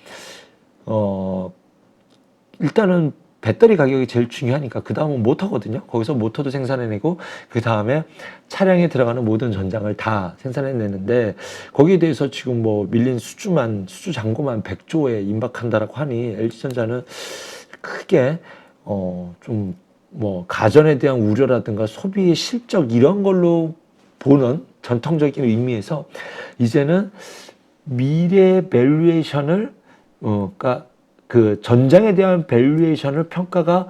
일단은 배터리 가격이 제일 중요하니까 그 다음은 모터거든요. 거기서 모터도 생산해내고 그 다음에 차량에 들어가는 모든 전장을 다 생산해내는데 거기에 대해서 지금 뭐 밀린 수주 잔고만 100조에 임박한다라고 하니 LG전자는 크게 좀 뭐 가전에 대한 우려라든가 소비의 실적 이런 걸로 보는 전통적인 의미에서 이제는 미래 밸류에이션을 그러니까 그 전장에 대한 밸류에이션을 평가가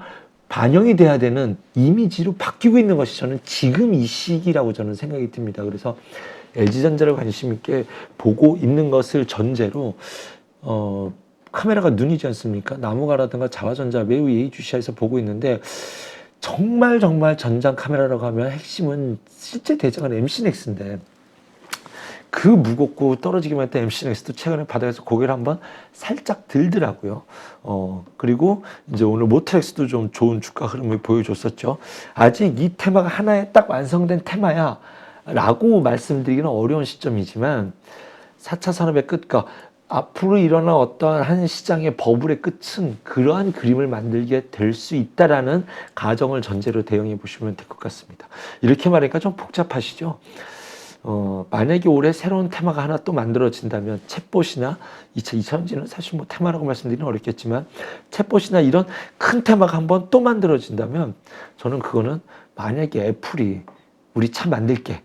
반영이 돼야 되는 이미지로 바뀌고 있는 것이 저는 지금 이 시기라고 저는 생각이 듭니다. 그래서 LG전자를 관심 있게 보고 있는 것을 전제로 카메라가 눈이지 않습니까? 나무가라든가 자화전자 매우 예의주시해서 보고 있는데 정말 전장 카메라라고 하면 핵심은 실제 대장은 MC넥스인데 그 무겁고 떨어지기만 했던 MC넥스도 최근에 바닥에서 고개를 한번 살짝 들더라고요. 그리고 이제 오늘 모트렉스도 좀 좋은 주가 흐름을 보여줬었죠. 아직 이 테마가 하나의 딱 완성된 테마야 라고 말씀드리기는 어려운 시점이지만 4차 산업의 끝과 앞으로 일어날 어떠한 한 시장의 버블의 끝은 그러한 그림을 만들게 될 수 있다라는 가정을 전제로 대응해 보시면 될 것 같습니다. 이렇게 말하니까 좀 복잡하시죠? 만약에 올해 새로운 테마가 하나 또 만들어진다면 챗봇이나 2차전지는 사실 뭐 테마라고 말씀드리기는 어렵겠지만 챗봇이나 이런 큰 테마가 한번 또 만들어진다면 저는 그거는 만약에 애플이 우리 차 만들게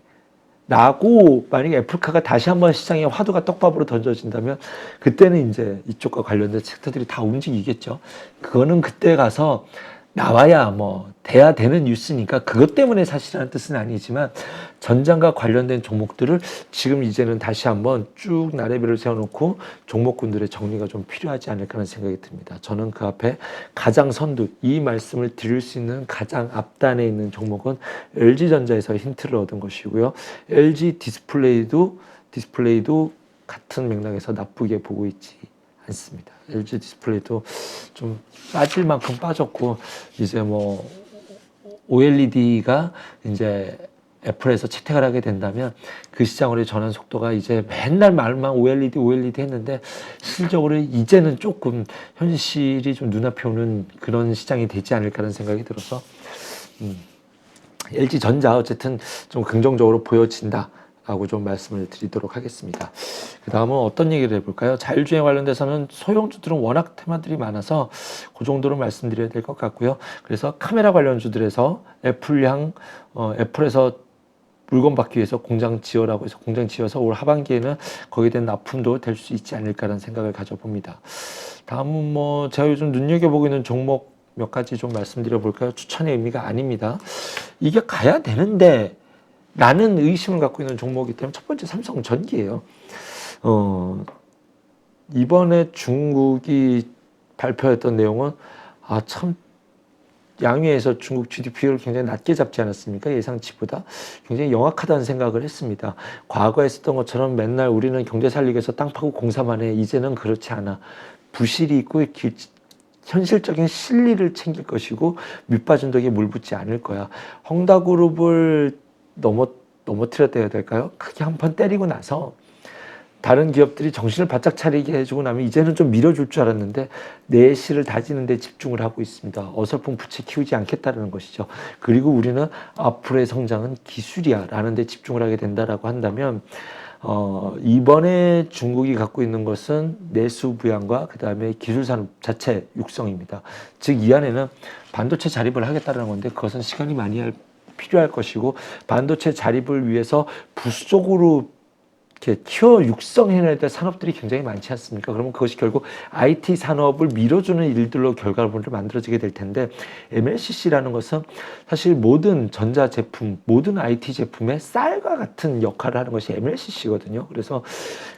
라고 만약에 애플카가 다시 한번 시장에 화두가 떡밥으로 던져진다면 그때는 이제 이쪽과 관련된 섹터들이 다 움직이겠죠. 그거는 그때 가서 나와야 뭐 돼야 되는 뉴스니까 그것 때문에 사실이라는 뜻은 아니지만 전장과 관련된 종목들을 지금 이제는 다시 한번 쭉 나래비를 세워놓고 종목군들의 정리가 좀 필요하지 않을까 하는 생각이 듭니다. 저는 그 앞에 가장 선두 이 말씀을 드릴 수 있는 가장 앞단에 있는 종목은 LG전자에서 힌트를 얻은 것이고요. LG 디스플레이도 같은 맥락에서 나쁘게 보고 있지 않습니다. LG 디스플레이도 좀 빠질 만큼 빠졌고 이제 뭐 OLED가 이제 애플에서 채택을 하게 된다면 그 시장으로의 전환 속도가 이제 맨날 말만 OLED 했는데 실적으로 이제는 조금 현실이 좀 눈앞에 오는 그런 시장이 되지 않을까라는 생각이 들어서 LG전자 어쨌든 좀 긍정적으로 보여진다. 라고 좀 말씀을 드리도록 하겠습니다. 그 다음은 어떤 얘기를 해볼까요? 자율주행 관련돼서는 소형주들은 워낙 테마들이 많아서 그 정도로 말씀드려야 될 것 같고요. 그래서 카메라 관련주들에서 애플에서 물건 받기 위해서 공장 지어라고 해서 공장 지어서 올 하반기에는 거기에 대한 납품도 될 수 있지 않을까라는 생각을 가져봅니다. 다음은 뭐 제가 요즘 눈여겨보고 있는 종목 몇 가지 좀 말씀드려 볼까요? 추천의 의미가 아닙니다. 이게 가야 되는데 라는 의심을 갖고 있는 종목이기 때문에 첫 번째 삼성전기예요. 이번에 중국이 발표했던 내용은 참 양회에서 중국 GDP를 굉장히 낮게 잡지 않았습니까? 예상치보다 굉장히 영악하다는 생각을 했습니다. 과거에 했었던 것처럼 맨날 우리는 경제 살리기 위해서 땅 파고 공사만 해. 이제는 그렇지 않아. 부실이 있고 현실적인 실리를 챙길 것이고 밑빠진 덕에 물 붓지 않을 거야. 헝다그룹을 넘어뜨렸다 해야 될까요? 크게 한 번 때리고 나서 다른 기업들이 정신을 바짝 차리게 해주고 나면 이제는 좀 밀어줄 줄 알았는데 내실을 다지는 데 집중을 하고 있습니다. 어설픈 부채 키우지 않겠다는 것이죠. 그리고 우리는 앞으로의 성장은 기술이야 라는 데 집중을 하게 된다라고 한다면 이번에 중국이 갖고 있는 것은 내수 부양과 그 다음에 기술산업 자체 육성입니다. 즉 이 안에는 반도체 자립을 하겠다는 건데 그것은 시간이 많이 필요할 것이고 반도체 자립을 위해서 부수적으로 이렇게 키워 육성해내야 될 산업들이 굉장히 많지 않습니까? 그러면 그것이 결국 IT 산업을 밀어주는 일들로 결과물을 만들어지게 될 텐데 MLCC라는 것은 사실 모든 전자 제품, 모든 IT 제품의 쌀과 같은 역할을 하는 것이 MLCC거든요. 그래서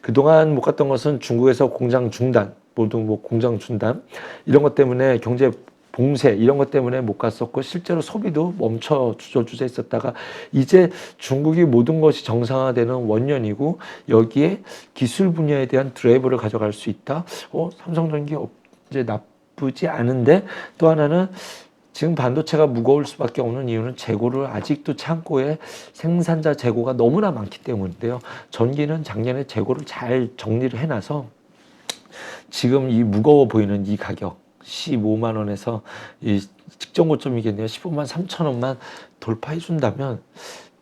그동안 못 갔던 것은 중국에서 공장 중단, 모두 뭐 공장 중단 이런 것 때문에 경제 봉쇄 이런 것 때문에 못 갔었고 실제로 소비도 멈춰 주저주저 있었다가 이제 중국이 모든 것이 정상화되는 원년이고 여기에 기술 분야에 대한 드라이브를 가져갈 수 있다. 삼성전기 이제 나쁘지 않은데 또 하나는 지금 반도체가 무거울 수밖에 없는 이유는 재고를 아직도 창고에 생산자 재고가 너무나 많기 때문인데요. 전기는 작년에 재고를 잘 정리를 해놔서 지금 이 무거워 보이는 이 가격 15만 원에서 이 직전 고점이겠네요. 15만 3천 원만 돌파해 준다면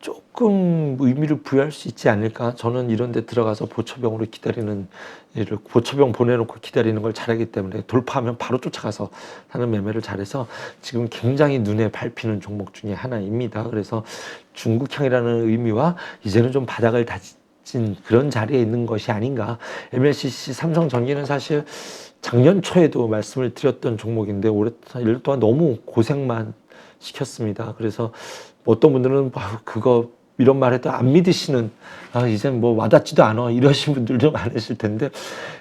조금 의미를 부여할 수 있지 않을까. 저는 이런 데 들어가서 보초병으로 기다리는 일을 보초병 보내놓고 기다리는 걸 잘하기 때문에 돌파하면 바로 쫓아가서 하는 매매를 잘해서 지금 굉장히 눈에 밟히는 종목 중에 하나입니다. 그래서 중국향이라는 의미와 이제는 좀 바닥을 다진 그런 자리에 있는 것이 아닌가. MLCC 삼성전기는 사실 작년 초에도 말씀을 드렸던 종목인데 올해 1년 동안 너무 고생만 시켰습니다. 그래서 어떤 분들은 그거 이런 말 해도 안 믿으시는 이젠 뭐 와닿지도 않아 이러신 분들도 많으실 텐데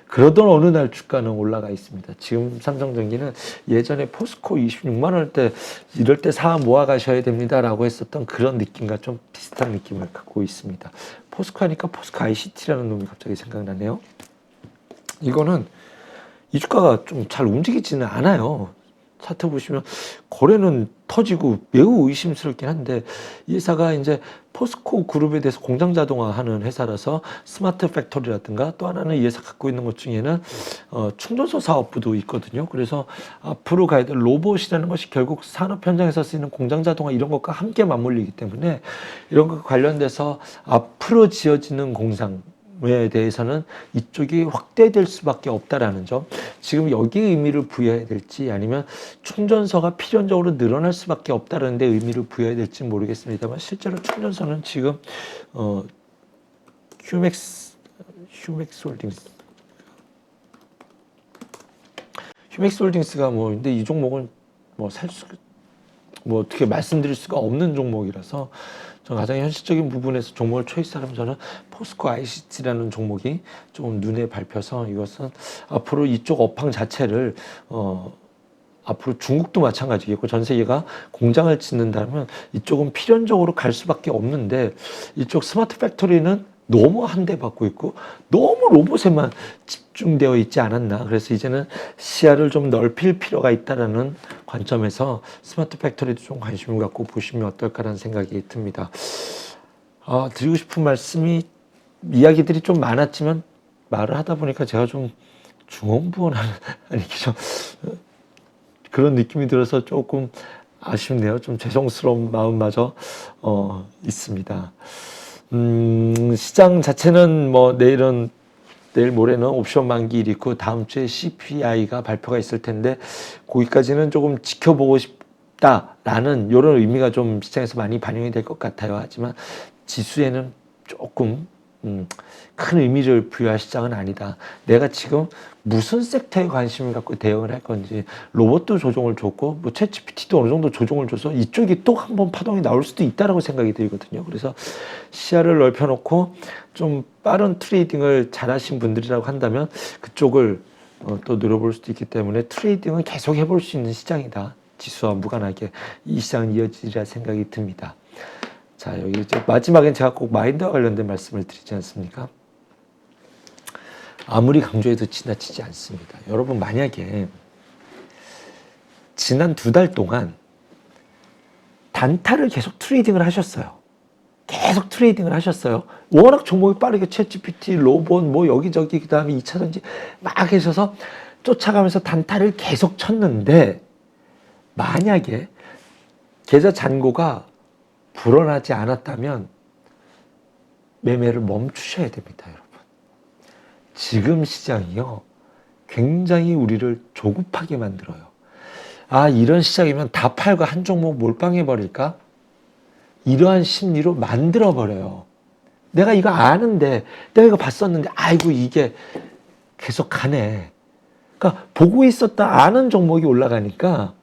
그러던 어느 날 주가는 올라가 있습니다. 지금 삼성전기는 예전에 포스코 26만 원 때 이럴 때 사 모아 가셔야 됩니다라고 했었던 그런 느낌과 좀 비슷한 느낌을 갖고 있습니다. 포스코 하니까 포스코 ICT라는 놈이 갑자기 생각나네요. 이거는 이 주가가 좀 잘 움직이지는 않아요. 차트 보시면 거래는 터지고 매우 의심스럽긴 한데 이 회사가 이제 포스코 그룹에 대해서 공장 자동화하는 회사라서 스마트 팩토리라든가 또 하나는 이 회사 갖고 있는 것 중에는 충전소 사업부도 있거든요. 그래서 앞으로 가야 될 로봇이라는 것이 결국 산업 현장에서 쓰이는 공장 자동화 이런 것과 함께 맞물리기 때문에 이런 것 관련돼서 앞으로 지어지는 공장 에 대해서는 이쪽이 확대될 수밖에 없다라는 점. 지금 여기에 의미를 부여해야 될지 아니면 충전소가 필연적으로 늘어날 수밖에 없다는 데 의미를 부여해야 될지 모르겠습니다만 실제로 충전소는 지금 휴맥스 홀딩스가 뭐 근데 이 종목은 뭐 어떻게 말씀드릴 수가 없는 종목이라서 가장 현실적인 부분에서 종목을 초이스하면 저는 포스코 ICT라는 종목이 좀 눈에 밟혀서 이것은 앞으로 이쪽 업황 자체를 앞으로 중국도 마찬가지겠고 전 세계가 공장을 짓는다면 이쪽은 필연적으로 갈 수밖에 없는데 이쪽 스마트 팩토리는 너무 한 대 받고 있고 너무 로봇에만 집중되어 있지 않았나. 그래서 이제는 시야를 좀 넓힐 필요가 있다라는 관점에서 스마트 팩토리도 좀 관심을 갖고 보시면 어떨까라는 생각이 듭니다. 드리고 싶은 말씀이 이야기들이 좀 많았지만 말을 하다 보니까 제가 좀 중언부언하는 좀 그런 느낌이 들어서 조금 아쉽네요. 좀 죄송스러운 마음마저 있습니다. 시장 자체는 뭐 내일 모레는 옵션 만기일이 있고 다음 주에 CPI가 발표가 있을 텐데 거기까지는 조금 지켜보고 싶다라는 이런 의미가 좀 시장에서 많이 반영이 될 것 같아요. 하지만 지수에는 조금 큰 의미를 부여할 시장은 아니다. 내가 지금 무슨 섹터에 관심을 갖고 대응을 할 건지 로봇도 조정을 줬고 뭐 챗GPT도 어느 정도 조정을 줘서 이쪽이 또 한 번 파동이 나올 수도 있다라고 생각이 들거든요. 그래서 시야를 넓혀놓고 좀 빠른 트레이딩을 잘하신 분들이라고 한다면 그쪽을 또 노려볼 수도 있기 때문에 트레이딩은 계속 해볼 수 있는 시장이다. 지수와 무관하게 이 시장은 이어지리라 생각이 듭니다. 자, 여기 이제 마지막엔 제가 꼭 마인드와 관련된 말씀을 드리지 않습니까? 아무리 강조해도 지나치지 않습니다. 여러분 만약에 지난 2달 동안 단타를 계속 트레이딩을 하셨어요. 계속 트레이딩을 하셨어요. 워낙 종목이 빠르게 챗GPT, 로봇, 뭐 여기저기 그 다음에 2차전지 막 하셔서 쫓아가면서 단타를 계속 쳤는데 만약에 계좌 잔고가 불어나지 않았다면 매매를 멈추셔야 됩니다, 여러분. 지금 시장이요, 굉장히 우리를 조급하게 만들어요. 아, 이런 시장이면 다 팔고 한 종목 몰빵해버릴까? 이러한 심리로 만들어버려요. 내가 이거 아는데, 내가 이거 봤었는데, 아이고, 이게 계속 가네. 그러니까 보고 있었다 아는 종목이 올라가니까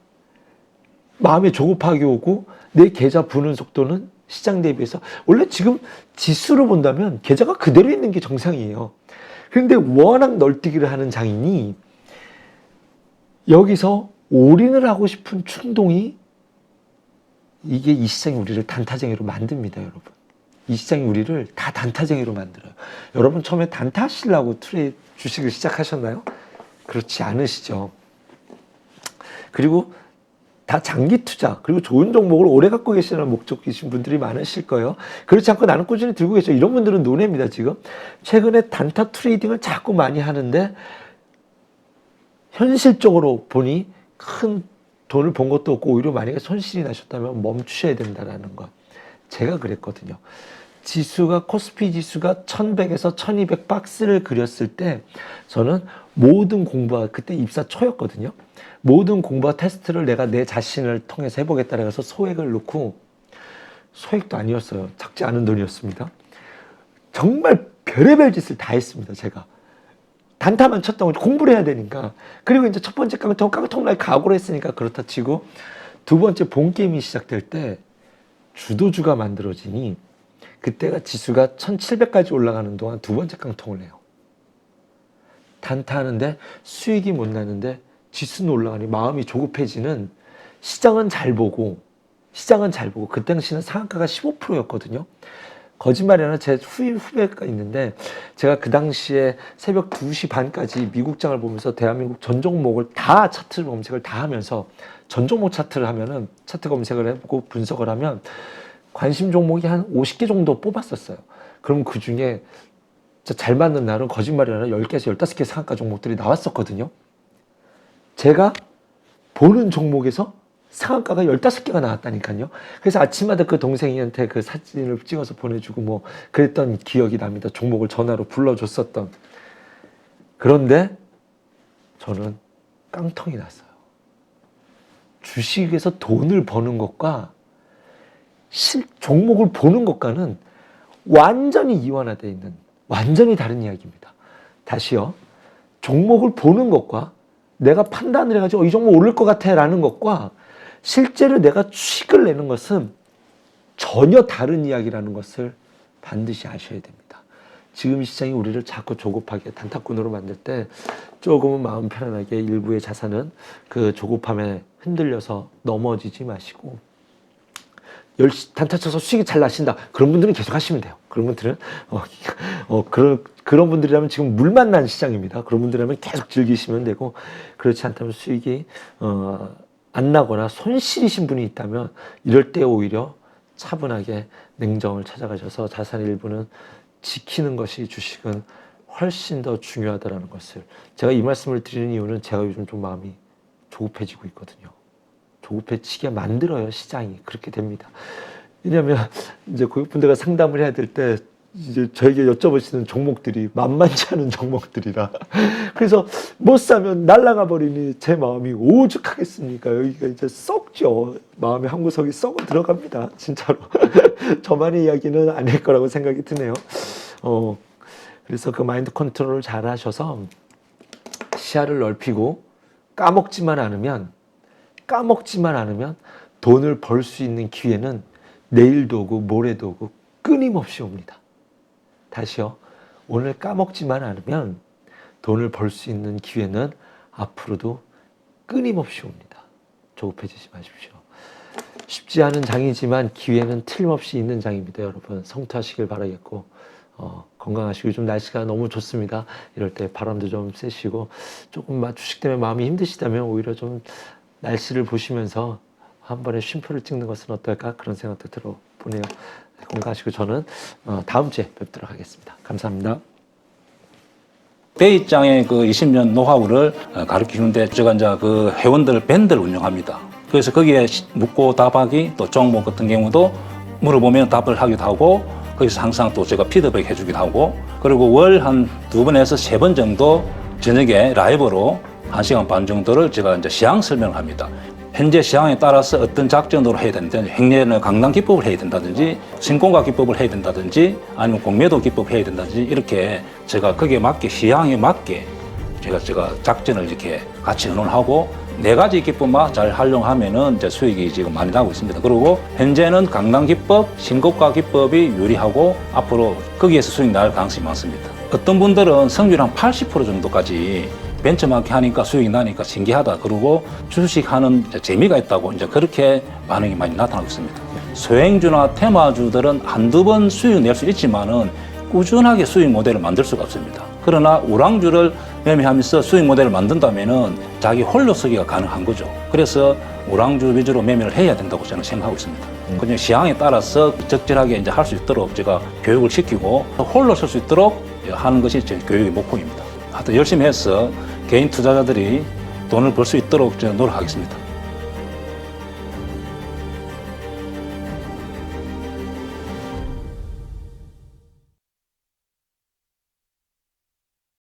마음에 조급하게 오고 내 계좌 부는 속도는 시장 대비해서 원래 지금 지수로 본다면 계좌가 그대로 있는 게 정상이에요. 그런데 워낙 널뛰기를 하는 장이니 여기서 올인을 하고 싶은 충동이 이게 이 시장이 우리를 단타쟁이로 만듭니다, 여러분. 이 시장이 우리를 다 단타쟁이로 만들어요. 여러분 처음에 단타 하시려고 주식을 시작하셨나요? 그렇지 않으시죠. 그리고 다 장기 투자, 그리고 좋은 종목을 오래 갖고 계시는 목적이신 분들이 많으실 거예요. 그렇지 않고 나는 꾸준히 들고 계셔. 이런 분들은 노예입니다, 지금. 최근에 단타 트레이딩을 자꾸 많이 하는데 현실적으로 보니 큰 돈을 번 것도 없고 오히려 만약에 손실이 나셨다면 멈추셔야 된다는 것. 제가 그랬거든요. 지수가 코스피 지수가 1100에서 1200 박스를 그렸을 때 저는 모든 공부와 그때 입사 초였거든요. 모든 공부와 테스트를 내가 내 자신을 통해서 해보겠다 해서 소액을 넣고 소액도 아니었어요. 작지 않은 돈이었습니다. 정말 별의별 짓을 다 했습니다. 제가 단타만 쳤다고 공부를 해야 되니까. 그리고 이제 첫 번째 깡통날 각오를 했으니까 그렇다 치고 두 번째 본 게임이 시작될 때 주도주가 만들어지니 그때가 지수가 1700까지 올라가는 동안 두 번째 깡통을 해요. 단타하는데 수익이 못 나는데 지수는 올라가니 마음이 조급해지는. 시장은 잘 보고 그 당시는 상한가가 15%였거든요. 거짓말이 아니라 제 후배가 있는데 제가 그 당시에 새벽 2시 반까지 미국장을 보면서 대한민국 전 종목을 다 차트 검색을 다 하면서 전 종목 차트를 하면은 차트 검색을 해보고 분석을 하면 관심 종목이 한 50개 정도 뽑았었어요. 그럼 그 중에 잘 맞는 날은 거짓말이 아니라 10개에서 15개 상한가 종목들이 나왔었거든요. 제가 보는 종목에서 상한가가 15개가 나왔다니까요. 그래서 아침마다 그 동생이한테 그 사진을 찍어서 보내주고 뭐 그랬던 기억이 납니다. 종목을 전화로 불러줬었던. 그런데 저는 깡통이 났어요. 주식에서 돈을 버는 것과 종목을 보는 것과는 완전히 이원화되어 있는 완전히 다른 이야기입니다. 다시요. 종목을 보는 것과 내가 판단을 해가지고 이 종목 오를 것 같아 라는 것과 실제로 내가 수익을 내는 것은 전혀 다른 이야기라는 것을 반드시 아셔야 됩니다. 지금 시장이 우리를 자꾸 조급하게 단타꾼으로 만들 때 조금은 마음 편안하게 일부의 자산은 그 조급함에 흔들려서 넘어지지 마시고 단타 쳐서 수익이 잘 나신다. 그런 분들은 계속 하시면 돼요. 그런 분들은 그런 분들이라면 지금 물만 난 시장입니다. 그런 분들이라면 계속 즐기시면 되고 그렇지 않다면 수익이 안 나거나 손실이신 분이 있다면 이럴 때 오히려 차분하게 냉정을 찾아가셔서 자산 일부는 지키는 것이 주식은 훨씬 더 중요하다는 것을 제가 이 말씀을 드리는 이유는 제가 요즘 좀 마음이 조급해지고 있거든요. 조급해지게 만들어요. 시장이 그렇게 됩니다. 왜냐하면 이제 고객분들과 상담을 해야 될 때 이제 저에게 여쭤보시는 종목들이 만만치 않은 종목들이라 그래서 못 사면 날아가 버리니 제 마음이 오죽하겠습니까? 여기가 이제 썩죠. 마음의 한 구석이 썩어 들어갑니다. 진짜로. 저만의 이야기는 아닐 거라고 생각이 드네요. 그래서 그 마인드 컨트롤을 잘 하셔서 시야를 넓히고 까먹지만 않으면 돈을 벌 수 있는 기회는 내일도 오고 모레도 오고 끊임없이 옵니다. 다시요. 오늘 까먹지만 않으면 돈을 벌 수 있는 기회는 앞으로도 끊임없이 옵니다. 조급해지지 마십시오. 쉽지 않은 장이지만 기회는 틀림없이 있는 장입니다. 여러분 성투하시길 바라겠고 건강하시고 요즘 날씨가 너무 좋습니다. 이럴 때 바람도 좀 쐬시고 조금 주식 때문에 마음이 힘드시다면 오히려 좀 날씨를 보시면서 한 번에 쉼표를 찍는 것은 어떨까 그런 생각도 들어보네요. 건강하시고 저는 다음 주에 뵙도록 하겠습니다. 감사합니다. 베이장의 그 20년 노하우를 가르치는데 제가 이제 그 회원들 밴드를 운영합니다. 그래서 거기에 묻고 답하기 또 종목 같은 경우도 물어보면 답을 하기도 하고 거기서 항상 또 제가 피드백 해주기도 하고, 그리고 월 한 2번에서 3번 정도 저녁에 라이브로 1시간 반 정도를 제가 이제 시향 설명을 합니다. 현재 시향에 따라서 어떤 작전으로 해야 되는지, 횡례는 강당 기법을 해야 된다든지, 신공각 기법을 해야 된다든지, 아니면 공매도 기법 해야 된다든지, 이렇게 제가 거기에 맞게, 시향에 맞게 제가 작전을 이렇게 같이 의논하고, 4가지 기법만 잘 활용하면은 이제 수익이 지금 많이 나고 있습니다. 그리고 현재는 강당 기법, 신고가 기법이 유리하고 앞으로 거기에서 수익 날 가능성이 많습니다. 어떤 분들은 성률 한 80% 정도까지 벤처마켓 하니까 수익이 나니까 신기하다. 그리고 주식하는 재미가 있다고 이제 그렇게 반응이 많이 나타나고 있습니다. 소행주나 테마주들은 한두 번 수익 낼 수 있지만은 꾸준하게 수익 모델을 만들 수가 없습니다. 그러나 우량주를 매매하면서 수익 모델을 만든다면은 자기 홀로 서기가 가능한 거죠. 그래서 우량주 위주로 매매를 해야 된다고 저는 생각하고 있습니다. 그냥 시향에 따라서 적절하게 이제 할 수 있도록 제가 교육을 시키고 홀로 설 수 있도록 하는 것이 제 교육의 목표입니다. 하여튼 열심히 해서 개인 투자자들이 돈을 벌 수 있도록 저는 노력하겠습니다.